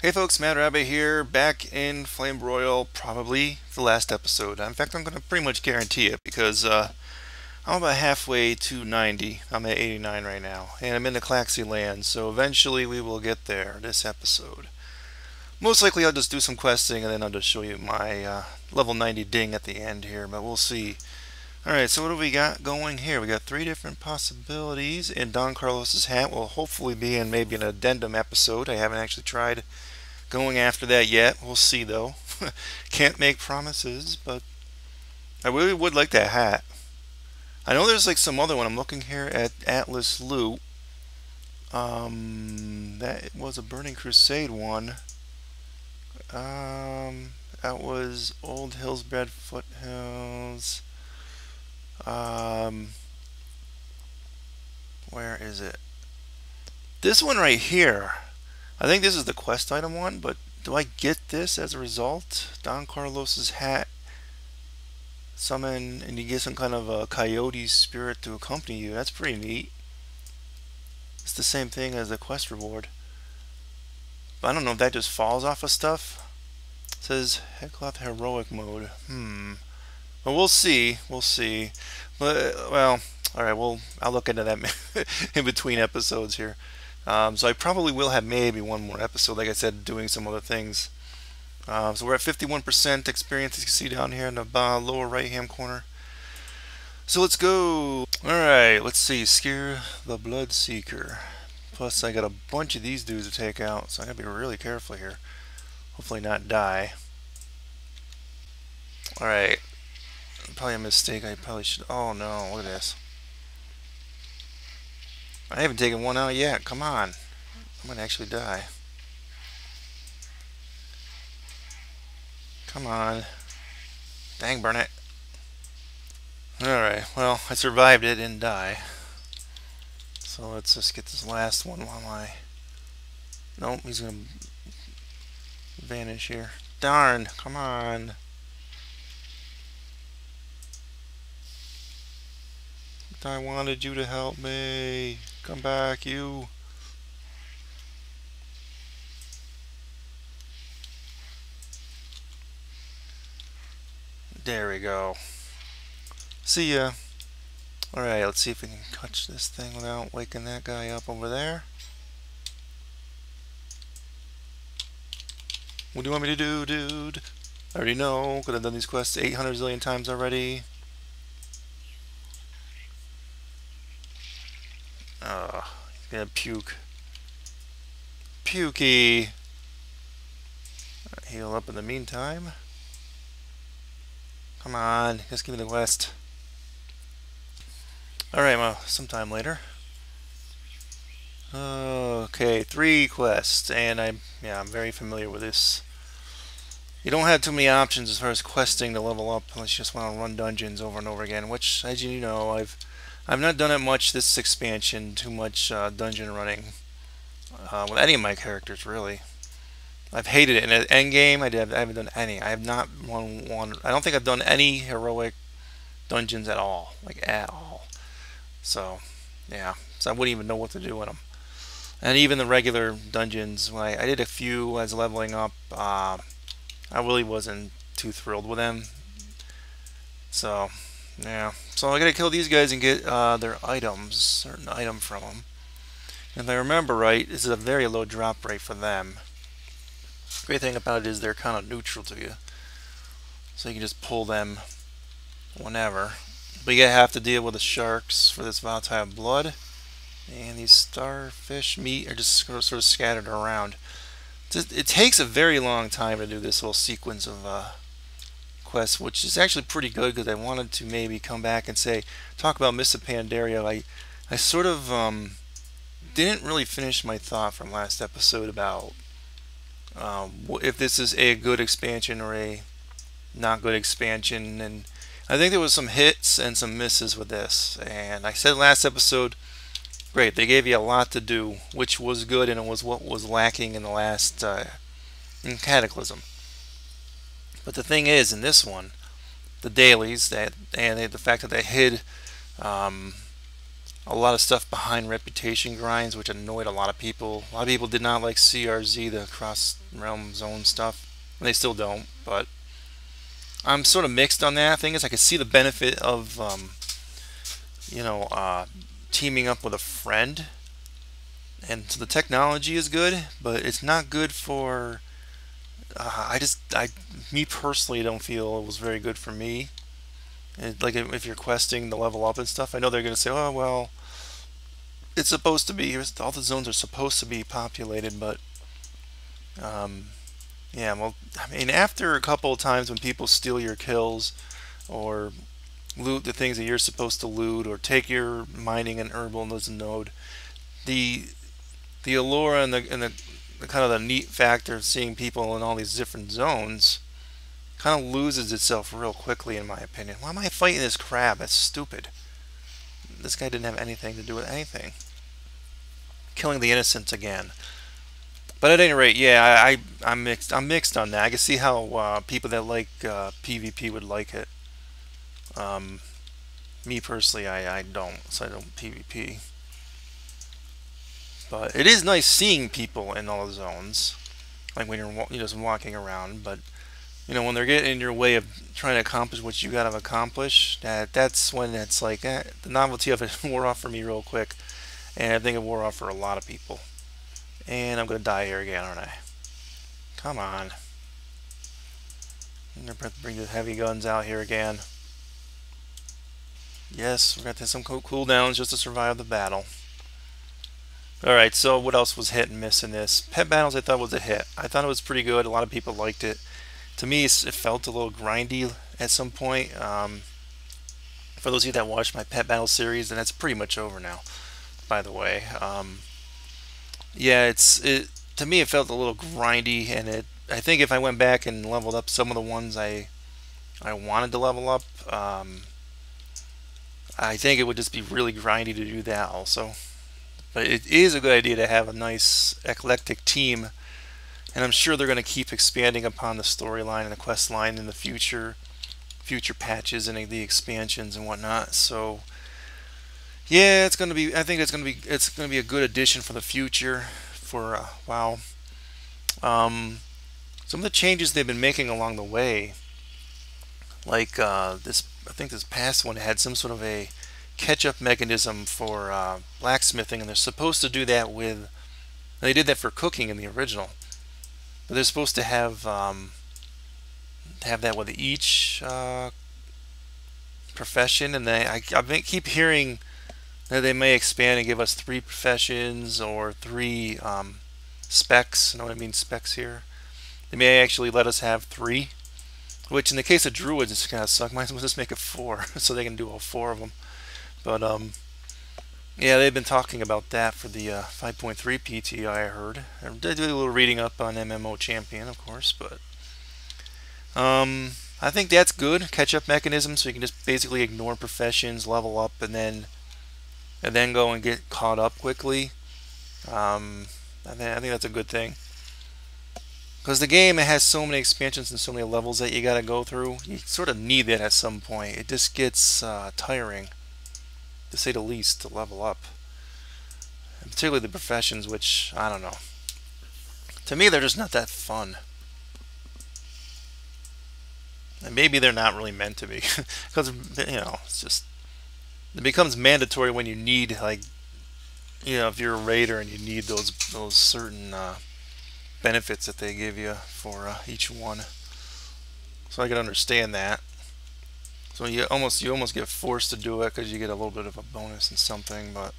Hey folks, Mad Rabbit here, back in Flamebroil, probably the last episode. In fact, I'm going to pretty much guarantee it because I'm about halfway to 90. I'm at 89 right now, and I'm in the Claxy land, so eventually we will get there this episode. Most likely I'll just do some questing and then I'll just show you my level 90 ding at the end here, but we'll see. Alright, so what do we got going here? We got three different possibilities, and Don Carlos's hat will hopefully be in maybe an addendum episode. I haven't actually tried going after that yet. We'll see though. Can't make promises, but I really would like that hat. I know there's like some other one. I'm looking here at Atlas Loot. That was a Burning Crusade one. That was Old Hillsbred Foothills. Where is it? This one right here. I think this is the quest item one, but do I get this as a result? Don Carlos's hat. Summon, and you get some kind of a coyote spirit to accompany you. That's pretty neat. It's the same thing as the quest reward. But I don't know if that just falls off of stuff. It says Headcloth Heroic Mode. But we'll see. We'll see. But, well, alright, I'll look into that in between episodes here. So I probably will have maybe one more episode, like I said, doing some other things. So we're at 51% experience, as you can see down here in the lower right hand corner. So let's go. Alright, let's see. Scare the Bloodseeker. Plus I got a bunch of these dudes to take out, so I gotta be really careful here. Hopefully not die. Alright. Probably a mistake. I probably should. Oh no, look at this. I haven't taken one out yet. Come on. I'm gonna actually die. Come on. Dang, burn it. Alright, well, I survived it, didn't die. So let's just get this last one while Nope, he's gonna vanish here. Darn, come on. I wanted you to help me. Come back, you. There we go. See ya. Alright, let's see if we can catch this thing without waking that guy up over there. What do you want me to do, dude? I already know. Could have done these quests 800 zillion times already. He's gonna puke. Pukey. Heal up in the meantime. Come on, just give me the quest. Alright, well, sometime later. Okay, 3 quests, and I'm very familiar with this. You don't have too many options as far as questing to level up unless you just want to run dungeons over and over again, which, as you know, I've not done it much this expansion, too much dungeon running with any of my characters, really. I've hated it. In an endgame, I haven't done any. I have not won one. I don't think I've done any heroic dungeons at all. Like, at all. So, yeah. So I wouldn't even know what to do in them. And even the regular dungeons, when I did a few as leveling up, I really wasn't too thrilled with them. So, yeah. So I gotta kill these guys and get their items, certain item from them. And if I remember right, this is a very low drop rate for them. Great thing about it is they're kind of neutral to you, so you can just pull them whenever. But you have to deal with the sharks for this volatile blood, and these starfish meat are just sort of scattered around. It takes a very long time to do this whole sequence of quests, which is actually pretty good because I wanted to maybe come back and talk about Mists of Pandaria. I sort of didn't really finish my thought from last episode about if this is a good expansion or a not good expansion, and I think there was some hits and some misses with this. And I said last episode, great, they gave you a lot to do, which was good, and it was what was lacking in the last in Cataclysm. But the thing is, in this one, the dailies and the fact that they hid a lot of stuff behind reputation grinds, which annoyed a lot of people. A lot of people did not like CRZ, the cross realm zone stuff. And they still don't, but I'm sort of mixed on that. Thing is, I could see the benefit of, you know, teaming up with a friend. And so the technology is good, but it's not good for. Me personally, don't feel it was very good for me. Like if you're questing the level up and stuff, I know they're going to say, "Oh well, it's supposed to be. All the zones are supposed to be populated," but yeah. Well, I mean, after a couple of times when people steal your kills or loot the things that you're supposed to loot or take your mining and herbal as a node, the allure and the kind of the neat factor of seeing people in all these different zones kind of loses itself real quickly, in my opinion. Why am I fighting this crab? That's stupid. This guy didn't have anything to do with anything. Killing the innocents again. But at any rate, yeah, I'm mixed. I'm mixed on that. I can see how people that like PvP would like it. Me personally, I don't, so I don't PvP. But it is nice seeing people in all the zones, like when you're just walking around. But you know, when they're getting in your way of trying to accomplish what you gotta accomplish, that's when it's like the novelty of it wore off for me real quick, and I think it wore off for a lot of people. And I'm gonna die here again, aren't I? Come on. I'm gonna bring the heavy guns out here again. Yes, we're gonna take some cooldowns just to survive the battle. Alright, so what else was hit and miss in this? Pet battles I thought was a hit. I thought it was pretty good. A lot of people liked it. To me, it felt a little grindy at some point. For those of you that watched my pet battle series, and that's pretty much over now, by the way. Yeah, to me it felt a little grindy, and I think if I went back and leveled up some of the ones I wanted to level up, I think it would just be really grindy to do that also. But it is a good idea to have a nice eclectic team, and I'm sure they're going to keep expanding upon the storyline and the quest line in the future patches and the expansions and whatnot. So yeah, it's going to be. I think it's going to be a good addition for the future for WoW. Some of the changes they've been making along the way, like this, I think this past one had some sort of a catch-up mechanism for blacksmithing, and they're supposed to do that with. They did that for cooking in the original, but they're supposed to have that with each profession, and I keep hearing that they may expand and give us 3 professions or 3 specs. You know what I mean, specs here. They may actually let us have 3, which in the case of druids it's kind of suck. Might as well just make it 4 so they can do all 4 of them. But yeah, they've been talking about that for the 5.3 PT. I heard. I did a little reading up on MMO Champion, of course, but I think that's good. Catch-up mechanism, so you can just basically ignore professions, level up, and then go and get caught up quickly. I think that's a good thing. Because the game, it has so many expansions and so many levels that you gotta go through. You sort of need that at some point. It just gets tiring, to say the least, to level up. And particularly the professions, which, I don't know. To me, they're just not that fun. And maybe they're not really meant to be. Because, you know, it's just... It becomes mandatory when you need, like... You know, if you're a raider and you need those certain benefits that they give you for each one. So I can understand that. So you almost get forced to do it because you get a little bit of a bonus and something, but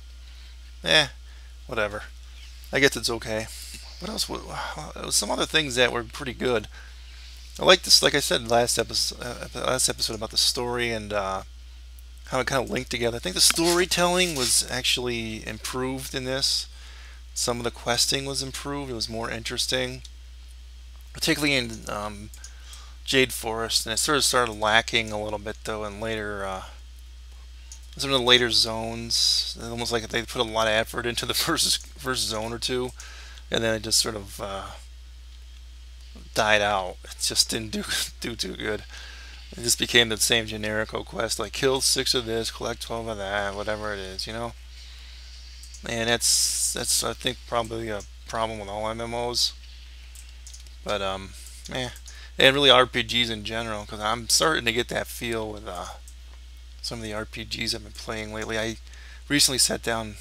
whatever. I guess it's okay. What else? There was some other things that were pretty good. I like this, like I said last episode about the story and how it kind of linked together. I think the storytelling was actually improved in this. Some of the questing was improved. It was more interesting, particularly in Jade Forest, and it sort of started lacking a little bit though in later some of the later zones. It's almost like they put a lot of effort into the first zone or two, and then it just sort of died out. It just didn't do too good. It just became the same generico quest, like kill 6 of this, collect 12 of that, whatever it is, you know. and that's I think probably a problem with all MMOs. But eh, and really RPGs in general, because I'm starting to get that feel with some of the RPGs I've been playing lately. I recently sat down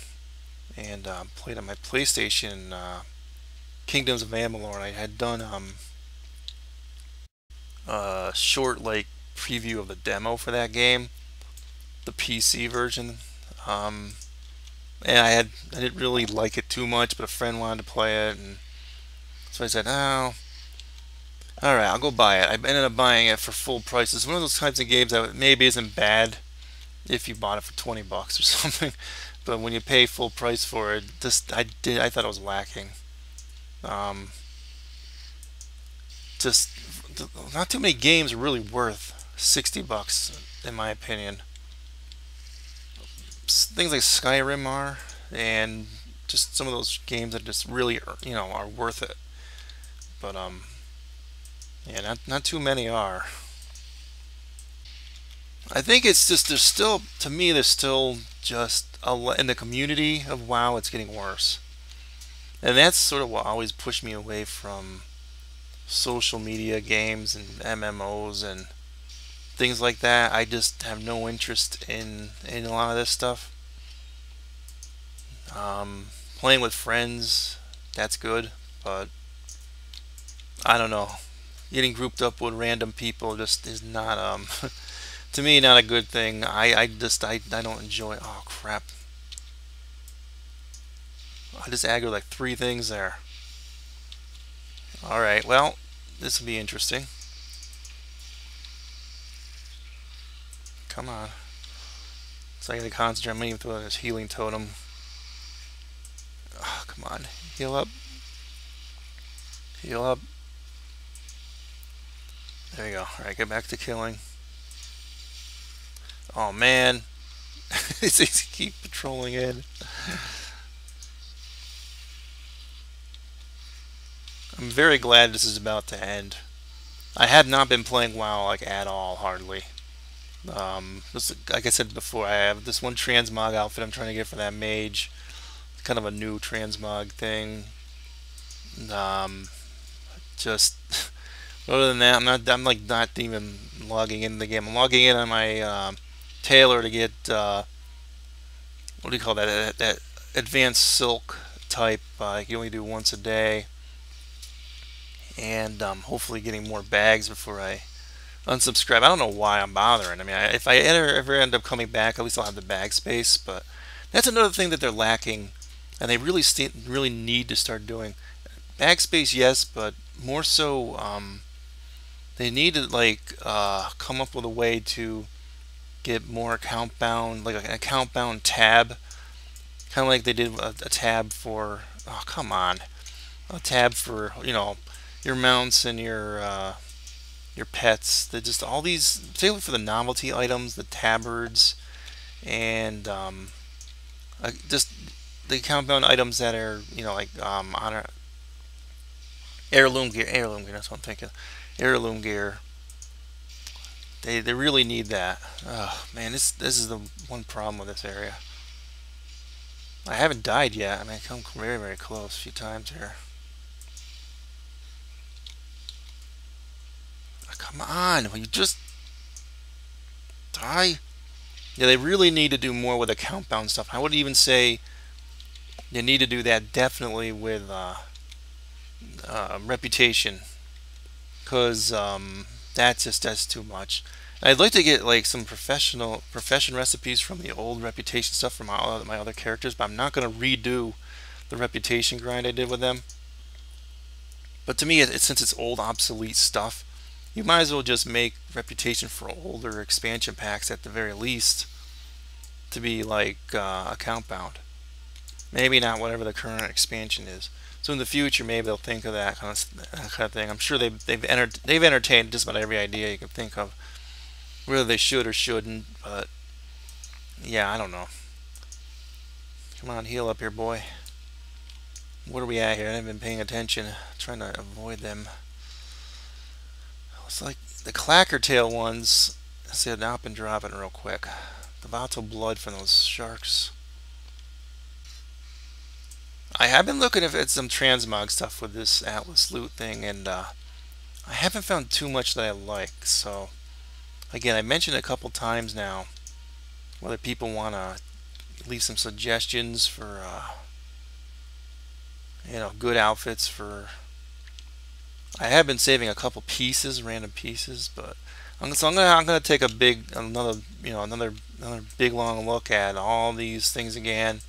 and played on my PlayStation Kingdoms of Amalur, and I had done a short like preview of the demo for that game, the PC version. Um, and I didn't really like it too much, but a friend wanted to play it, and so I said, "Oh, all right, I'll go buy it." I ended up buying it for full price. It's one of those types of games that maybe isn't bad if you bought it for $20 or something, but when you pay full price for it, I thought it was lacking. Um, just not too many games are really worth $60 in my opinion. Things like Skyrim are, and just some of those games that just really are worth it. But yeah, not too many are. I think it's just there's still to me there's still just in the community of WoW it's getting worse, and that's sort of what always pushed me away from social media games and MMOs and things like that. I just have no interest in a lot of this stuff. Playing with friends, that's good, but I don't know. Getting grouped up with random people just is not to me not a good thing. I don't enjoy. Oh crap! I just aggroed like three things there. All right, well, this will be interesting. Come on. So I gotta concentrate. I'm gonna even throw this healing totem. Oh, come on, heal up, heal up. There you go. All right, get back to killing. Oh man, it's easy to keep patrolling in. I'm very glad this is about to end. I have not been playing WoW like at all, hardly. Like I said before, I have this one transmog outfit I'm trying to get for that mage. Kind of a new transmog thing. Um, just other than that, I'm like not even logging into the game. I'm logging in on my tailor to get what do you call that advanced silk type. You only do once a day, and hopefully getting more bags before I unsubscribe. I don't know why I'm bothering. I mean, if I ever end up coming back, at least I'll have the bag space. But that's another thing that they're lacking, and they really need to start doing. Bag space, yes, but more so, they need to like come up with a way to get more account bound, like an account bound tab, kind of like they did a tab for. Oh, come on, a tab for your mounts and your pets. They just all these, particularly for the novelty items, the tabards, and just the compound items that are like honor heirloom gear. That's what I'm thinking. Heirloom gear. They really need that. Oh man, this is the one problem with this area. I haven't died yet. I mean, I come very close a few times here. Oh, come on, will you just die? Yeah, they really need to do more with the countbound stuff. I would even say you need to do that definitely with reputation, because that's too much. I'd like to get like some profession recipes from the old reputation stuff from my other characters, but I'm not going to redo the reputation grind I did with them. But to me, since it's old, obsolete stuff, you might as well just make reputation for older expansion packs at the very least to be like account bound. Maybe not whatever the current expansion is. So in the future, maybe they'll think of that kind of thing. I'm sure they've entertained just about every idea you can think of, whether they should or shouldn't. But yeah, I don't know. Come on, heal up here, boy. What are we at here? I haven't been paying attention. Trying to avoid them. It's like the clacker tail ones. I see it now been dropping real quick. The volatile blood from those sharks. I have been looking at some transmog stuff with this Atlas loot thing, and I haven't found too much that I like. So again, I mentioned it a couple times now whether people want to leave some suggestions for good outfits for. I have been saving a couple pieces, random pieces, but I'm gonna take another big long look at all these things again,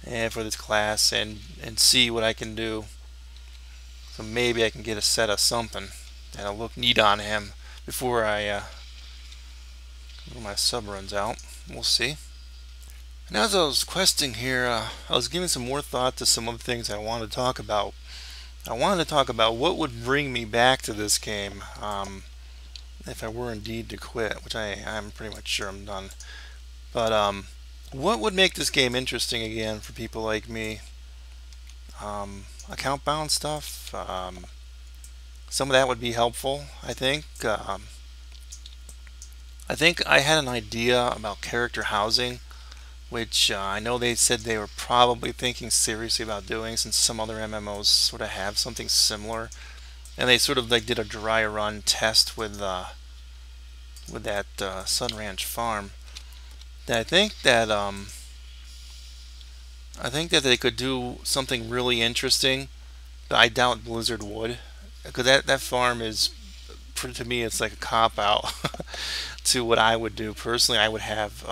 and for this class, and see what I can do. So maybe I can get a set of something that'll look neat on him before my sub runs out. We'll see. And as I was questing here, I was giving some more thought to some other things I wanted to talk about. I wanted to talk about what would bring me back to this game if I were indeed to quit, which I'm pretty much sure I'm done. But what would make this game interesting again for people like me? Account bound stuff. Some of that would be helpful, I think. I think I had an idea about character housing, which I know they said they were probably thinking seriously about doing, since some other MMOs sort of have something similar, and they sort of like did a dry run test with that Sun Ranch farm. And I think that they could do something really interesting, but I doubt Blizzard would, because that farm is, to me, it's like a cop out to what I would do personally. I would have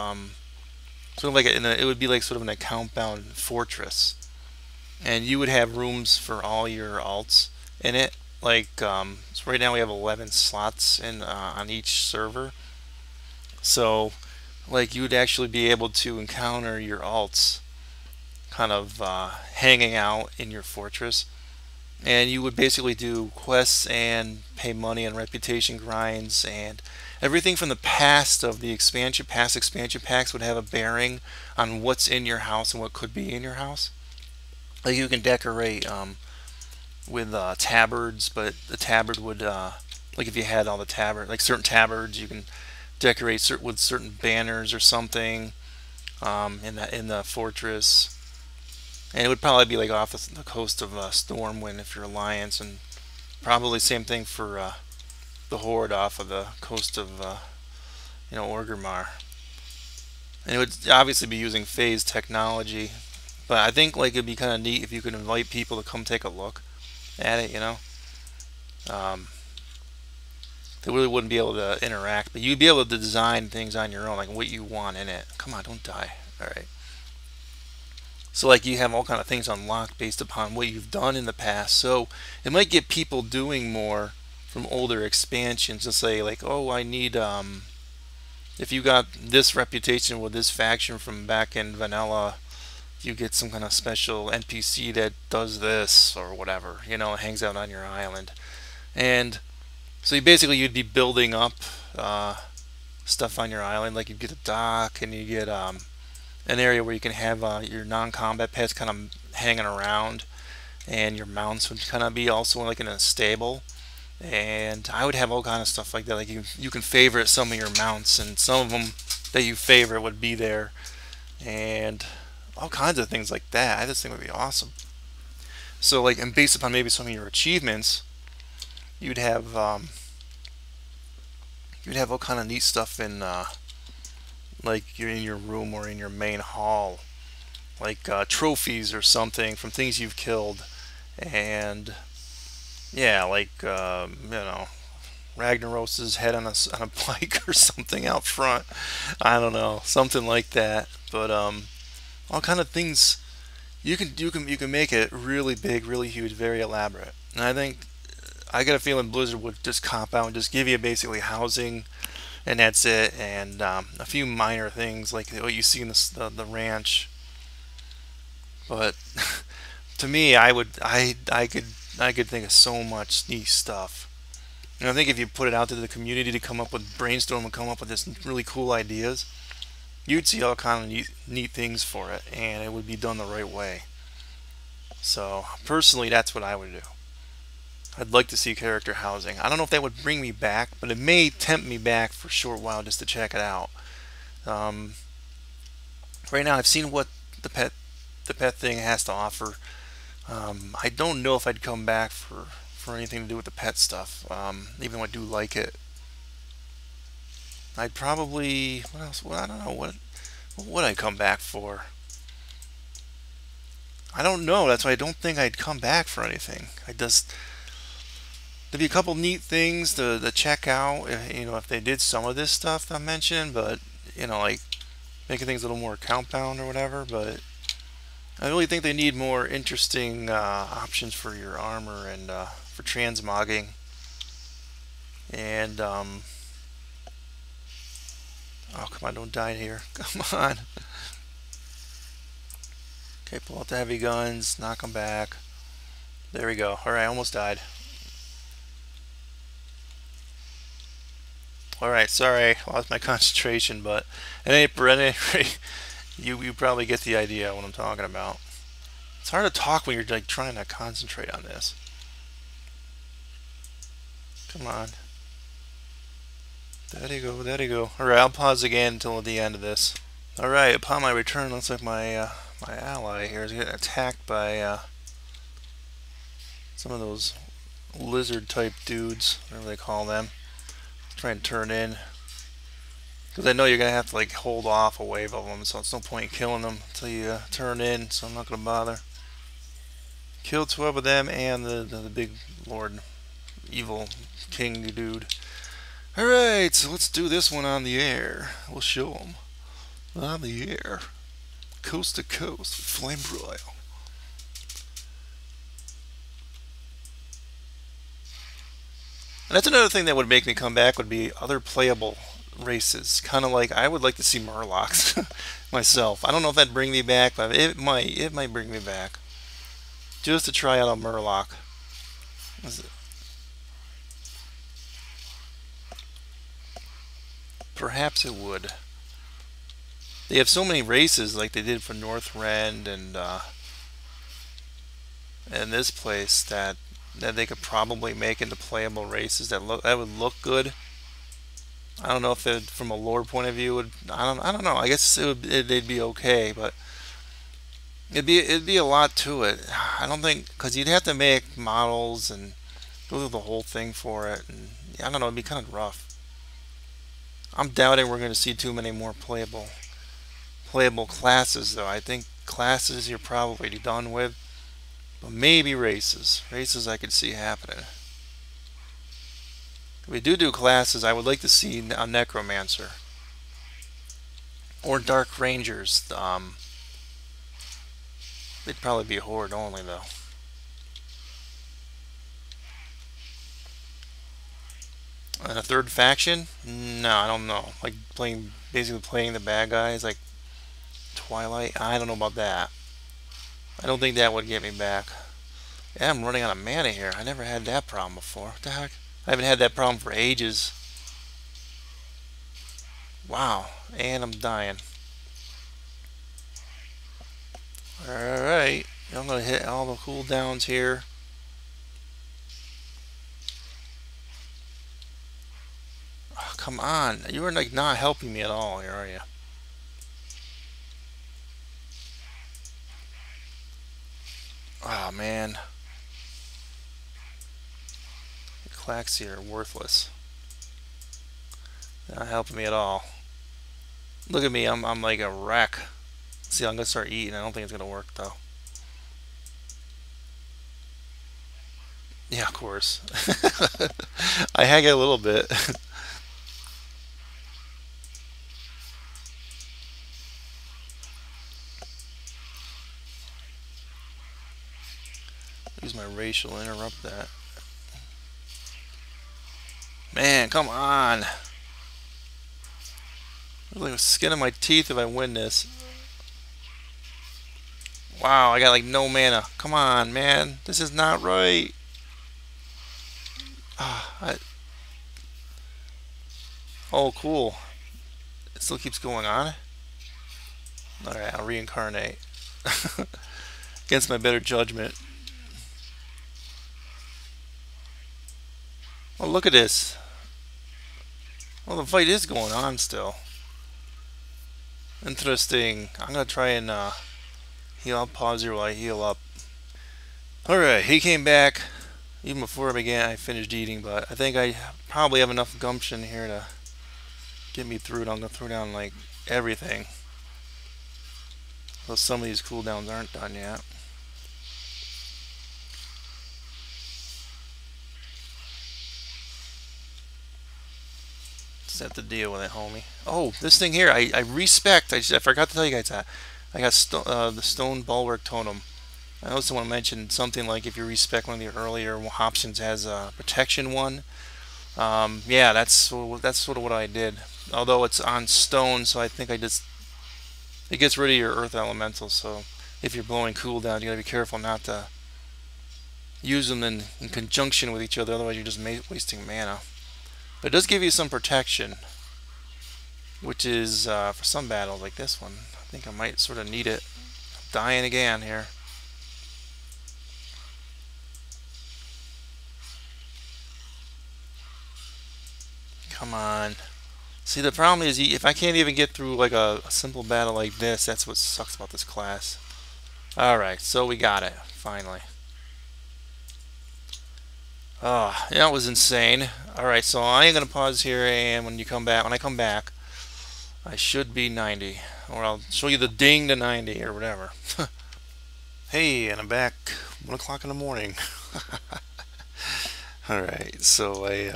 sort of like it would be like sort of an account bound fortress, and you would have rooms for all your alts in it. Like so right now we have 11 slots in on each server, so like you would actually be able to encounter your alts kind of hanging out in your fortress, and you would basically do quests and pay money and reputation grinds, and everything from the past of the past expansion packs would have a bearing on what's in your house and what could be in your house. Like you can decorate with tabards, but the tabard would like if you had all the like certain tabards, you can decorate with certain banners or something in the fortress. And it would probably be like off the coast of Stormwind if you're Alliance, and probably same thing for the Horde off of the coast of Orgrimmar. And it would obviously be using phase technology, but I think like it'd be kind of neat if you could invite people to come take a look at it. They really wouldn't be able to interact, but you'd be able to design things on your own, like what you want in it. Come on, don't die. All right. So like you have all kind of things unlocked based upon what you've done in the past. So it might get people doing more from older expansions to say like, oh, I need if you got this reputation with this faction from back in vanilla, you get some kind of special NPC that does this or whatever, hangs out on your island. And so you'd be building up stuff on your island, like you get a dock and you get an area where you can have your non-combat pets kind of hanging around, and your mounts would kind of be also like in a stable. And I would have all kind of stuff like that. Like you can favorite some of your mounts, and some of them that you favorite would be there, and all kinds of things like that. I just think it would be awesome. So like, and based upon maybe some of your achievements, you'd have all kind of neat stuff in like you're in your room or in your main hall, like trophies or something from things you've killed, and yeah, like Ragnaros's head on a bike or something out front. I don't know, something like that. But all kind of things you can make it really big, really huge, very elaborate. And I got a feeling Blizzard would just cop out and just give you basically housing, and that's it, and a few minor things like what you see in the ranch. But to me, I could think of so much neat stuff. And I think if you put it out to the community to come up with brainstorm and come up with this really cool ideas, you'd see all kind of neat things for it, and it would be done the right way. So personally, that's what I would do. I'd like to see character housing. I don't know if that would bring me back, but it may tempt me back for a short while just to check it out. Right now, I've seen what the the pet thing has to offer. I don't know if I'd come back for anything to do with the pet stuff, even though I do like it. I'd probably, what else? Well, I don't know, what would I come back for? I don't know. That's why I don't think I'd come back for anything. There'd be a couple neat things to check out, if they did some of this stuff that I'm mentioning, but, like making things a little more account-bound or whatever, but I really think they need more interesting options for your armor and for transmogging. And, oh, come on, don't die here. Come on. Okay, pull out the heavy guns, knock them back. There we go. Alright, almost died. Alright, sorry, lost my concentration, but at any rate, you probably get the idea of what I'm talking about. It's hard to talk when you're like trying to concentrate on this. Come on. There you go, there you go. Alright, I'll pause again until the end of this. Alright, upon my return, looks like my my ally here is getting attacked by some of those lizard type dudes, whatever they call them. Try and turn in, because I know you're gonna have to like hold off a wave of them, so it's no point killing them until you turn in, so I'm not gonna bother. Kill 12 of them and the big lord evil king dude. Alright, so let's do this one on the air. We'll show them on the air, coast to coast with Flamebroil. And that's another thing that would make me come back, would be other playable races. Kind of like, I would like to see Murlocs myself. I don't know if that'd bring me back, but it might bring me back. Just to try out a Murloc. Perhaps it would. They have so many races like they did for Northrend and this place that they could probably make into playable races that would look good. I don't know if it, from a lore point of view, I don't know. I guess they'd be okay, but it'd be a lot to it. I don't think, because you'd have to make models and go through the whole thing for it, and I don't know. It'd be kind of rough. I'm doubting we're going to see too many more playable classes, though. I think classes you're probably done with. But maybe races. Races I could see happening. If we do classes, I would like to see a Necromancer. Or Dark Rangers. They'd probably be horde only, though. And a third faction? No, I don't know. Like basically playing the bad guys, like Twilight? I don't know about that. I don't think that would get me back. Yeah, I'm running out of mana here. I never had that problem before. What the heck? I haven't had that problem for ages. Wow. And I'm dying. Alright. I'm going to hit all the cooldowns here. Oh, come on. You are like not helping me at all here, are you? Oh, man. The clacks here are worthless. They're not helping me at all. Look at me, I'm like a wreck. See, I'm gonna start eating. I don't think it's gonna work though. Yeah, of course. I hag it a little bit. Use my racial to interrupt that. Man, come on. I'm like skin of my teeth if I win this. Wow, I got like no mana. Come on, man. This is not right. Oh, cool. It still keeps going on. Alright, I'll reincarnate. Against my better judgment. Oh, look at this. Well, the fight is going on still. Interesting. I'm gonna try and heal. I'll pause here while I heal up. Alright, he came back even before I finished eating, but I think I probably have enough gumption here to get me through it. I'm going to throw down like everything. Though some of these cooldowns aren't done yet. Just have to deal with it, homie. Oh, this thing here, I respect. I forgot to tell you guys that. I got the stone bulwark totem. I know someone mentioned something like if you respec one of the earlier options has a protection one. Yeah, that's sort of what I did. Although it's on stone, so I think it gets rid of your earth elementals. So if you're blowing cooldown, you gotta be careful not to use them in conjunction with each other. Otherwise, you're just wasting mana. But it does give you some protection, which is for some battles like this one. I think I might sort of need it. I'm dying again here. Come on. See, the problem is if I can't even get through like a simple battle like this, that's what sucks about this class. Alright, so we got it, finally. Oh, that was insane. Alright, so I am going to pause here, and when I come back, I should be 90. Or I'll show you the ding to 90 or whatever. Hey, and I'm back. 1 o'clock in the morning. Alright, so I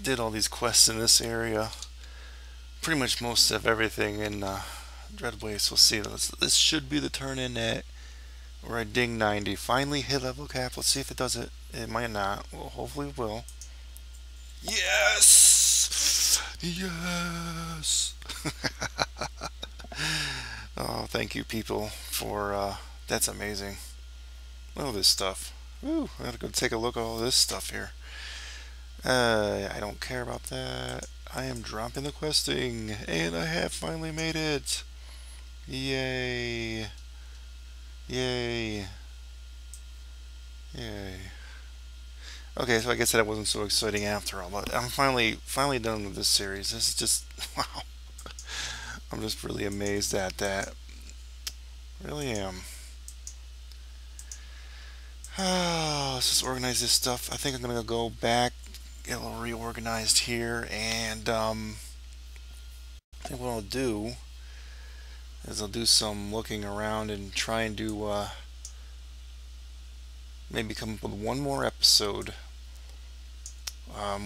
did all these quests in this area. Pretty much most of everything in Dread Waste. We'll see. This should be the turn in at where I ding 90. Finally hit level cap. Let's see if it does it. It might not. Well, hopefully it will. Yes! Yes! Oh, thank you, people, for that's amazing. Look at this stuff. Woo! I gotta go take a look at all this stuff here. I don't care about that. I am dropping the questing, and I have finally made it. Yay! Yay! Yay! Okay, so I guess that wasn't so exciting after all, but I'm finally done with this series. This is just wow. I'm just really amazed at that. Really am. Let's just organize this stuff. I think I'm gonna go back, get a little reorganized here, and I think what I'll do is I'll do some looking around and try and do maybe come up with one more episode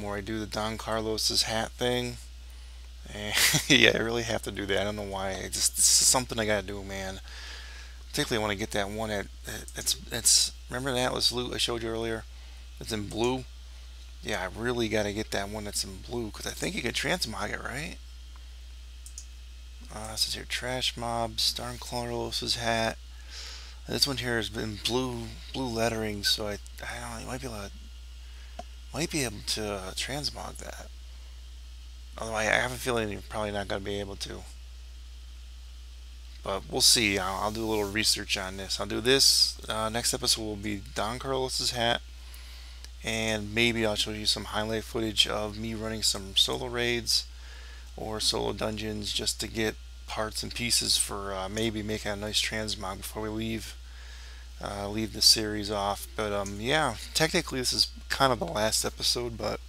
where I do the Don Carlos's hat thing. And yeah, I really have to do that. I don't know why. This is something I gotta do, man. Particularly I want to get that one that's remember the Atlas loot I showed you earlier? It's in blue. Yeah, I really got to get that one that's in blue because I think you can transmog it, right? This is your trash mobs, Darn Carlos's hat. This one here has been blue lettering, so I don't know. You might be able to transmog that. Although I have a feeling you're probably not going to be able to. But we'll see. I'll do a little research on this. I'll do this. Next episode will be Don Carlos's hat. And maybe I'll show you some highlight footage of me running some solo raids or solo dungeons just to get parts and pieces for maybe making a nice transmog before we leave the series off. But yeah, technically this is kind of the last episode, but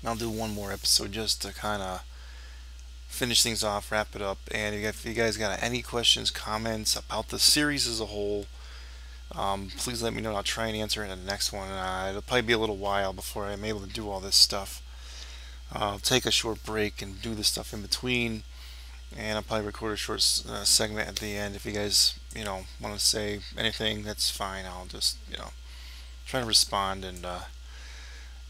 I'll do one more episode just to kind of finish things off, wrap it up. And if you guys got any questions, comments about the series as a whole, please let me know. I'll try and answer it in the next one. It'll probably be a little while before I'm able to do all this stuff. I'll take a short break and do the stuff in between, and I'll probably record a short segment at the end. If you guys, want to say anything, that's fine. I'll just, try to respond. And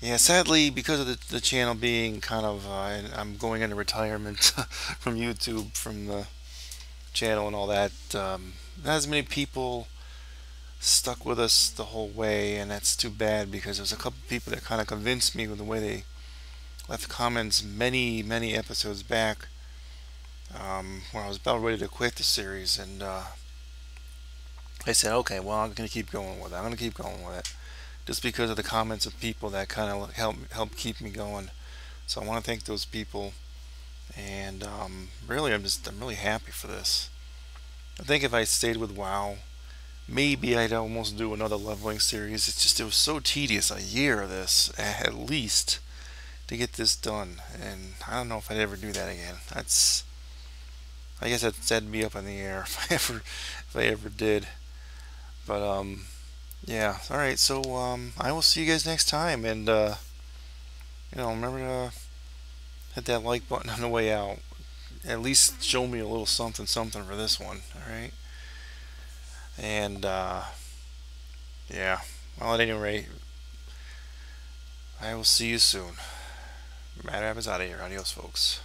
yeah, sadly, because of the channel being kind of, I'm going into retirement from YouTube, from the channel and all that. Not as many people stuck with us the whole way, and that's too bad because there's a couple people that kind of convinced me with the way they left comments many episodes back, where I was about ready to quit the series, and I said, okay, well, I'm going to keep going with it. I'm going to keep going with it, just because of the comments of people that kind of help keep me going. So I want to thank those people, and really, I'm really happy for this. I think if I stayed with WoW, maybe I'd almost do another leveling series. It's just, it was so tedious, a year of this, at least, to get this done. And I don't know if I'd ever do that again. I guess that'd be up in the air if I ever did. But, yeah. Alright, so, I will see you guys next time. And, remember to hit that like button on the way out. At least show me a little something something for this one. Alright? And, yeah. Well, at any rate, I will see you soon. Mad Rabbit's out of here. Adios, folks.